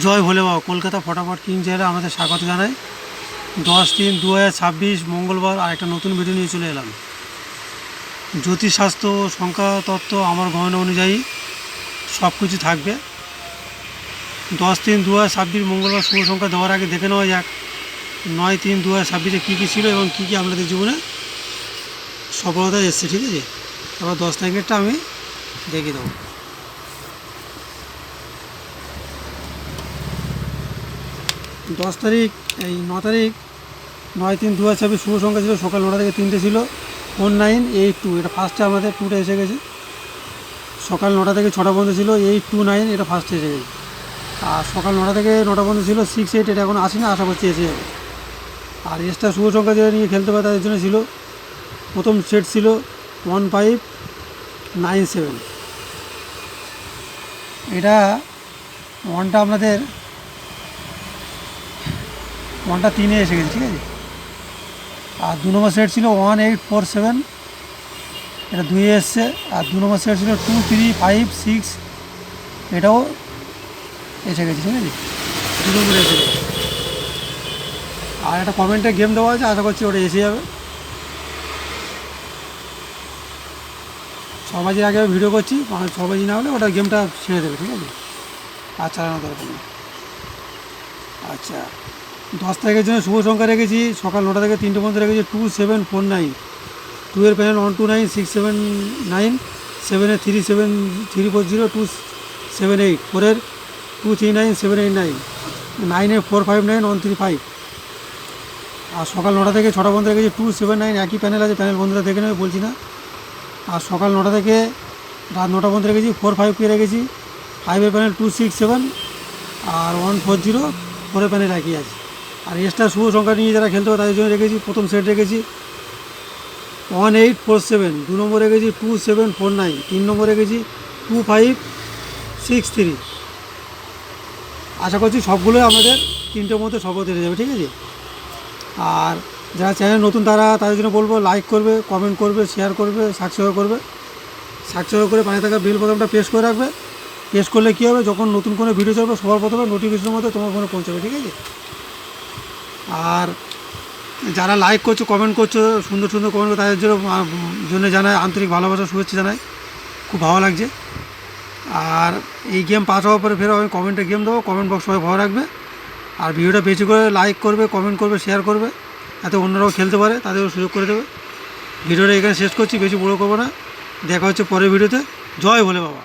জয় ভোলে বাবা। কলকাতা ফটাফট কিং চ্যানেলে আমাদের স্বাগত জানাই। 10/3/2026 মঙ্গলবার আর একটা নতুন ভিডিও নিয়ে চলে এলাম। জ্যোতিষশাস্ত্র, সংখ্যাতত্ত্ব, আমার গণনা অনুযায়ী সব কিছু থাকবে। 10/3/2026 মঙ্গলবার শুভ সংখ্যা দেওয়ার আগে দেখে নেওয়া যাক 9/3/2026 কী কী ছিল এবং কী কী আপনাদের জীবনে সফলতা এসছে। ঠিক আছে, এবার 10 তারিখেরটা আমি দেখে দেবো। 10 তারিখ, এই 9 তারিখ 9/3/2026 শুভ সংখ্যা ছিল সকাল 9টা থেকে 3টে ছিল 4982। এটা ফার্স্টে আমাদের 2টা এসে গেছে। সকাল 9টা থেকে 6টা পর্যন্ত ছিল 829, এটা ফার্স্টে এসে গেছে। আর সকাল 9টা থেকে 9টা পর্যন্ত ছিল 68, এটা এখন আসেনি, আশা করছি এসে যাবে। আর এক্সট্রা শুভ সংখ্যা যেটা নিয়ে খেলতে পারে তাদের জন্য ছিল প্রথম সেট ছিল 1597। এটা ওয়ানটা আপনাদের ওয়ানটা 3-এ এসে গেছে। ঠিক আছে, আর 2 নম্বর সেট ছিল 1847, এটা 2-এ এসছে। আর 2 নম্বর সেট ছিল 2356, এটাও এসে গেছে। ঠিক আছে, 2 নম্বরে এসে গেছে। আর একটা কমেন্টে গেম দেওয়া আছে, আশা করছি ওটা এসে যাবে। সবাই আগে ভিডিও করছি, সবাই না হলে ওটা গেমটা ছেড়ে দেবে। ঠিক আছে, আর চালানো দরকার নেই। আচ্ছা, 10 তারিখের জন্য শুভ সংখ্যা রেখেছি সকাল 9টা থেকে 3টে পর্যন্ত রেখেছি 2749। 2 এর প্যানেল 129679, 7-এর 37340, 278, 4-এর 239789, 9-এর 459135। আর সকাল 9টা থেকে 6টা পর্যন্ত রেখেছি 279, একই প্যানেল আছে, প্যানেল বন্ধুরা দেখে নেবে, বলছি না। আর সকাল 9টা থেকে রাত 9টা পর্যন্ত রেখেছি 45 রেখেছি। 5-এর প্যানেল 267 আর 140, 4-এর প্যানেল একই আছে। আর এক্সট্রা শুভ সংখ্যা নিয়ে যারা খেলতে হবে তাদের জন্য রেখেছি প্রথম সেট রেখেছি 1847, 2 নম্বর রেখেছি 2749, 3 নম্বর রেখেছি 2563। আশা করছি সবগুলোই আমাদের 3টের মধ্যে সফল হয়ে যাবে। ঠিক আছে, আর যারা চ্যানেল নতুন তাদের জন্য বলবো লাইক করবে, কমেন্ট করবে, শেয়ার করবে, সাবস্ক্রাইব করবে। সাবস্ক্রাইব করে পাশে থাকা বেল বোতামটা প্রেস করে রাখবে। প্রেস করলে কী হবে, যখন নতুন কোনো ভিডিও চলবে সবার প্রথমে নোটিফিকেশনের মধ্যে তোমার ফোনে পৌঁছাবে। ঠিক আছে, আর যারা লাইক করছো, কমেন্ট করছো, সুন্দর সুন্দর কমেন্ট করো, তাদের জন্য জানায় আন্তরিক ভালোবাসা, শুভেচ্ছা জানাই। খুব ভালো লাগছে। আর এই গেম পাস হওয়ার পরে ফেরো আমি কমেন্টে গেম দেবো, কমেন্ট বক্স সবাই ভালো রাখবে। আর ভিডিওটা বেশি করে লাইক করবে, কমেন্ট করবে, শেয়ার করবে, যাতে অন্যরাও খেলতে পারে, তাদেরও সুযোগ করে দেবে। ভিডিওটা এখানে শেষ করছি, বেশি বড়ো করবো না। দেখা হচ্ছে পরের ভিডিওতে। জয় ভোলে বাবা।